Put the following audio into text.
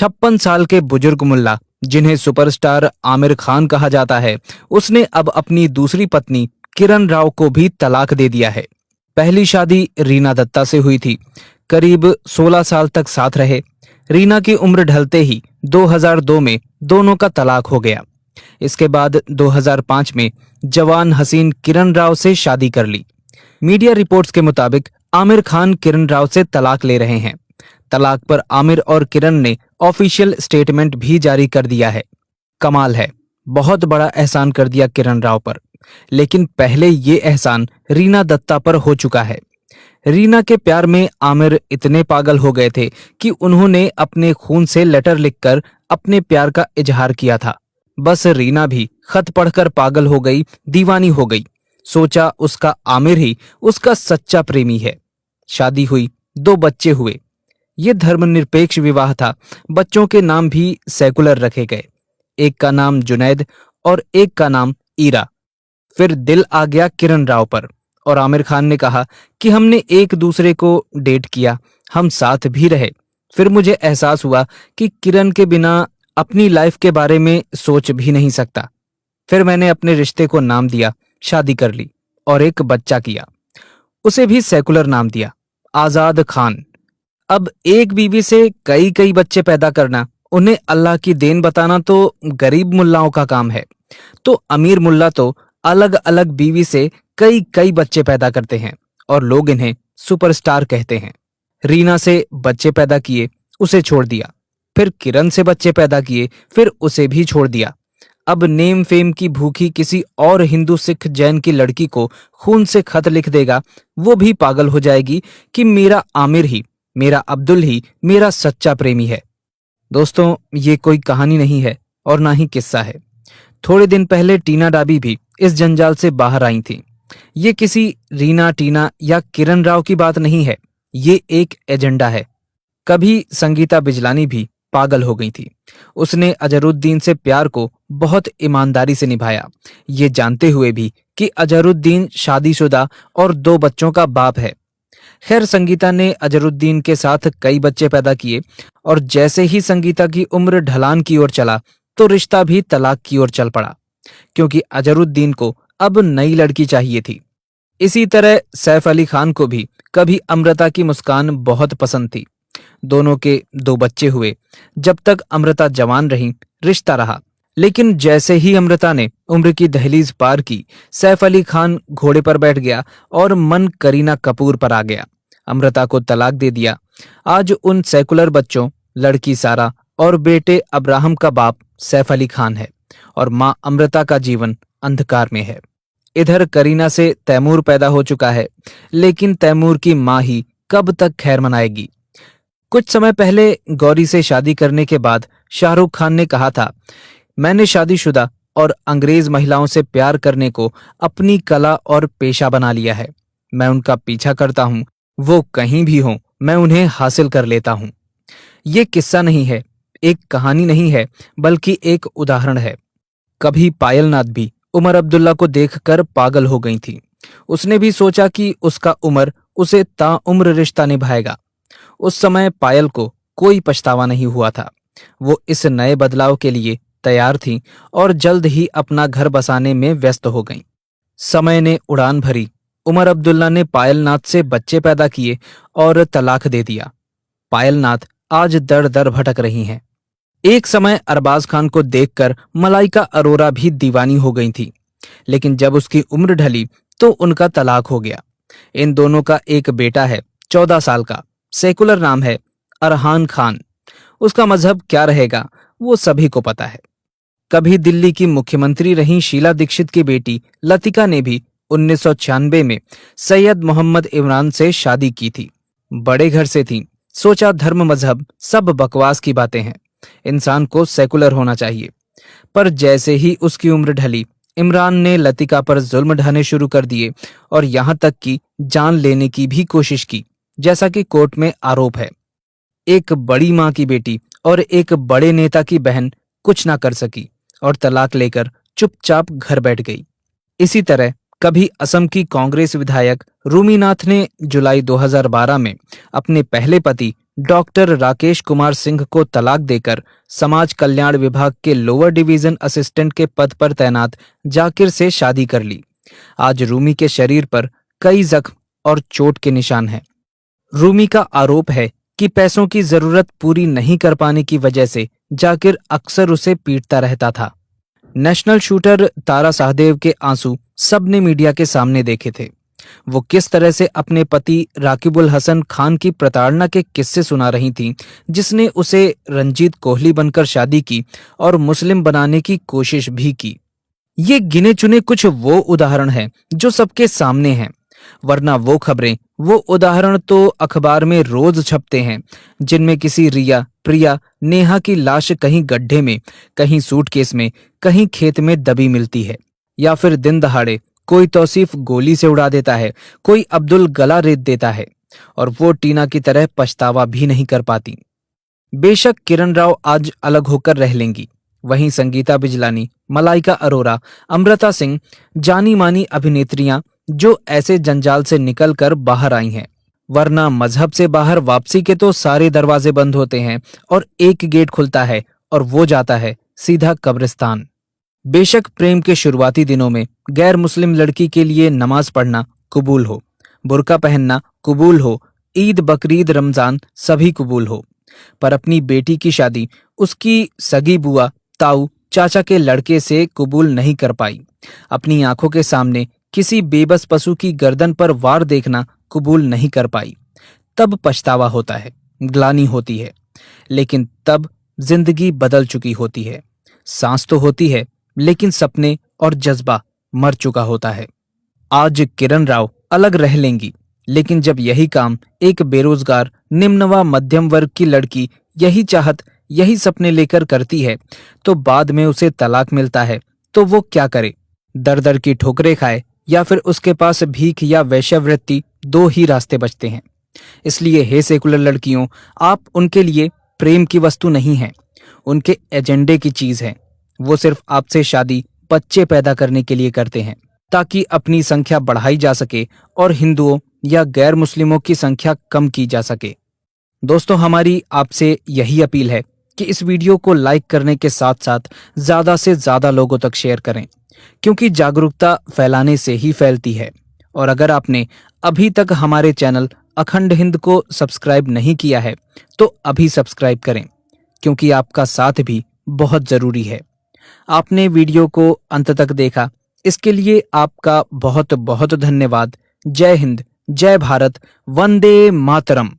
56 साल के बुजुर्ग मुल्ला, जिन्हें सुपरस्टार आमिर खान कहा जाता है, उसने अब अपनी दूसरी पत्नी किरण राव को भी तलाक दे दिया है। पहली शादी रीना दत्ता से हुई थी। करीब 16 साल तक साथ रहे। रीना की उम्र ढलते ही 2002 में दोनों का तलाक हो गया। इसके बाद 2005 में जवान हसीन किरण राव से शादी कर ली। मीडिया रिपोर्ट्स के मुताबिक आमिर खान किरण राव से तलाक ले रहे हैं। तलाक पर आमिर और किरण ने ऑफिशियल स्टेटमेंट भी जारी कर दिया है। कमाल है, बहुत बड़ा एहसान कर दिया किरण राव पर। लेकिन पहले ये एहसान रीना दत्ता पर हो चुका है। रीना के प्यार में आमिर इतने पागल हो गए थे कि उन्होंने अपने खून से लेटर लिखकर अपने प्यार का इजहार किया था। बस रीना भी खत पढ़कर पागल हो गई, दीवानी हो गई। सोचा उसका आमिर ही उसका सच्चा प्रेमी है। शादी हुई, 2 बच्चे हुए। ये धर्मनिरपेक्ष विवाह था। बच्चों के नाम भी सेकुलर रखे गए। एक का नाम जुनैद और एक का नाम ईरा। फिर दिल आ गया किरण राव पर और आमिर खान ने कहा कि हमने एक दूसरे को डेट किया, हम साथ भी रहे। फिर मुझे एहसास हुआ कि किरण के बिना अपनी लाइफ के बारे में सोच भी नहीं सकता। फिर मैंने अपने रिश्ते को नाम दिया, शादी कर ली और एक बच्चा किया। उसे भी सेकुलर नाम दिया, आजाद खान। अब एक बीवी से कई कई बच्चे पैदा करना, उन्हें अल्लाह की देन बताना तो गरीब मुल्लाओं का काम है। तो अमीर मुल्ला तो अलग अलग बीवी से कई कई बच्चे पैदा करते हैं और लोग इन्हें सुपरस्टार कहते हैं। रीना से बच्चे पैदा किए, उसे छोड़ दिया। फिर किरण से बच्चे पैदा किए, फिर उसे भी छोड़ दिया। अब नेम फेम की भूखी किसी और हिंदू सिख जैन की लड़की को खून से खत लिख देगा, वो भी पागल हो जाएगी कि मेरा आमिर ही, मेरा अब्दुल ही मेरा सच्चा प्रेमी है। दोस्तों, ये कोई कहानी नहीं है और ना ही किस्सा है। थोड़े दिन पहले टीना डाबी भी इस जंजाल से बाहर आई थी। ये किसी रीना, टीना या किरण राव की बात नहीं है, ये एक एजेंडा है। कभी संगीता बिजलानी भी पागल हो गई थी। उसने अजहरुद्दीन से प्यार को बहुत ईमानदारी से निभाया, ये जानते हुए भी कि अजहरुद्दीन शादीशुदा और 2 बच्चों का बाप है। खैर, संगीता ने अजहरुद्दीन के साथ कई बच्चे पैदा किए और जैसे ही संगीता की उम्र ढलान की ओर चला तो रिश्ता भी तलाक की ओर चल पड़ा, क्योंकि अजहरुद्दीन को अब नई लड़की चाहिए थी। इसी तरह सैफ अली खान को भी कभी अमृता की मुस्कान बहुत पसंद थी। दोनों के 2 बच्चे हुए। जब तक अमृता जवान रही, रिश्ता रहा। लेकिन जैसे ही अमृता ने उम्र की दहलीज पार की, सैफ अली खान घोड़े पर बैठ गया और मन करीना कपूर पर आ गया। अमृता को तलाक दे दिया। आज उन सेकुलर बच्चों, लड़की सारा और बेटे अब्राहम का बाप सैफ अली खान है और मां अमृता का जीवन अंधकार में है। इधर करीना से तैमूर पैदा हो चुका है, लेकिन तैमूर की मां ही कब तक खैर मनाएगी। कुछ समय पहले गौरी से शादी करने के बाद शाहरुख खान ने कहा था, मैंने शादीशुदा और अंग्रेज महिलाओं से प्यार करने को अपनी कला और पेशा बना लिया है। मैं उनका पीछा करता हूं, वो कहीं भी हों, मैं उन्हें हासिल कर लेता हूं। ये किस्सा नहीं है, एक कहानी नहीं है, बल्कि एक उदाहरण है। कभी पायलनाथ भी उमर अब्दुल्ला को देखकर पागल हो गई थी। उसने भी सोचा कि उसका उमर उसे ताउम्र रिश्ता निभाएगा। उस समय पायल को कोई पछतावा नहीं हुआ था। वो इस नए बदलाव के लिए तैयार थी और जल्द ही अपना घर बसाने में व्यस्त हो गईं। समय ने उड़ान भरी। उमर अब्दुल्ला ने पायलनाथ से बच्चे पैदा किए और तलाक दे दिया। पायलनाथ आज दर दर भटक रही हैं। एक समय अरबाज खान को देखकर मलाइका अरोरा भी दीवानी हो गई थी, लेकिन जब उसकी उम्र ढली तो उनका तलाक हो गया। इन दोनों का एक बेटा है, 14 साल का। सेकुलर नाम है अरहान खान। उसका मजहब क्या रहेगा वो सभी को पता है। कभी दिल्ली की मुख्यमंत्री रही शीला दीक्षित की बेटी लतिका ने भी 1996 में सैयद मोहम्मद इमरान से शादी की थी। बड़े घर से थी। सोचा धर्म मजहब सब बकवास की बातें हैं, इंसान को सेकुलर होना चाहिए। पर जैसे ही उसकी उम्र ढली, इमरान ने लतिका पर जुल्म ढाने शुरू कर दिए और यहां तक कि जान लेने की भी कोशिश की, जैसा कि कोर्ट में आरोप है। एक बड़ी मां की बेटी और एक बड़े नेता की बहन कुछ ना कर सकी और तलाक लेकर चुपचाप घर बैठ गई। इसी तरह कभी असम की कांग्रेस विधायक रूमीनाथ ने जुलाई 2012 में अपने पहले पति डॉक्टर राकेश कुमार सिंह को तलाक देकर समाज कल्याण विभाग के लोअर डिवीजन असिस्टेंट के पद पर तैनात जाकिर से शादी कर ली। आज रूमी के शरीर पर कई जख्म और चोट के निशान हैं। रूमी का आरोप है कि पैसों की जरूरत पूरी नहीं कर पाने की वजह से जाकिर अक्सर उसे पीटता रहता था। नेशनल शूटर तारा शाहदेव के आंसू सबने मीडिया के सामने देखे थे। वो किस तरह से अपने पति राकिबुल हसन खान की प्रताड़ना के किस्से सुना रही थीं, जिसने उसे रंजीत कोहली बनकर शादी की और मुस्लिम बनाने की कोशिश भी की। ये गिने चुने कुछ वो उदाहरण हैं जो सबके सामने हैं, वरना वो खबरें, वो उदाहरण तो अखबार में रोज छपते हैं, जिनमें किसी रिया, प्रिया, नेहा की लाश कहीं गड्ढे में, कहीं सूटकेस में, कहीं खेत में दबी मिलती है, या फिर दिन दहाड़े कोई तौसीफ गोली से उड़ा देता है, कोई अब्दुल गला रेत देता है, और वो टीना की तरह पछतावा भी नहीं कर पाती। बेशक किरण राव आज अलग होकर रह लेंगी, वहीं संगीता बिजलानी, मलाइका अरोरा, अमृता सिंह, जानी मानी अभिनेत्रियां जो ऐसे जंजाल से निकलकर बाहर आई हैं, वरना मजहब से बाहर वापसी के तो सारे दरवाजे बंद होते हैं और एक गेट खुलता है और वो जाता है सीधा कब्रिस्तान। बेशक प्रेम के शुरुआती दिनों में गैर मुस्लिम लड़की के लिए नमाज पढ़ना कबूल हो, बुर्का पहनना कबूल हो, ईद बकरीद रमजान सभी कबूल हो, पर अपनी बेटी की शादी उसकी सगी बुआ, ताऊ, चाचा के लड़के से कबूल नहीं कर पाई। अपनी आंखों के सामने किसी बेबस पशु की गर्दन पर वार देखना कबूल नहीं कर पाई। तब पछतावा होता है, ग्लानि होती है, लेकिन तब जिंदगी बदल चुकी होती है। सांस तो होती है, लेकिन सपने और जज्बा मर चुका होता है। आज किरण राव अलग रह लेंगी, लेकिन जब यही काम एक बेरोजगार निम्न व मध्यम वर्ग की लड़की यही चाहत, यही सपने लेकर करती है, तो बाद में उसे तलाक मिलता है, तो वो क्या करे? दर दर की ठोकरें खाए या फिर उसके पास भीख या वैश्यवृत्ति, दो ही रास्ते बचते हैं। इसलिए हे सेकुलर लड़कियों, आप उनके लिए प्रेम की वस्तु नहीं हैं, उनके एजेंडे की चीज है। वो सिर्फ आपसे शादी बच्चे पैदा करने के लिए करते हैं, ताकि अपनी संख्या बढ़ाई जा सके और हिंदुओं या गैर मुस्लिमों की संख्या कम की जा सके। दोस्तों, हमारी आपसे यही अपील है कि इस वीडियो को लाइक करने के साथ साथ ज्यादा से ज्यादा लोगों तक शेयर करें, क्योंकि जागरूकता फैलाने से ही फैलती है। और अगर आपने अभी तक हमारे चैनल अखंड हिंद को सब्सक्राइब नहीं किया है, तो अभी सब्सक्राइब करें, क्योंकि आपका साथ भी बहुत जरूरी है। आपने वीडियो को अंत तक देखा, इसके लिए आपका बहुत बहुत धन्यवाद। जय हिंद, जय भारत, वंदे मातरम।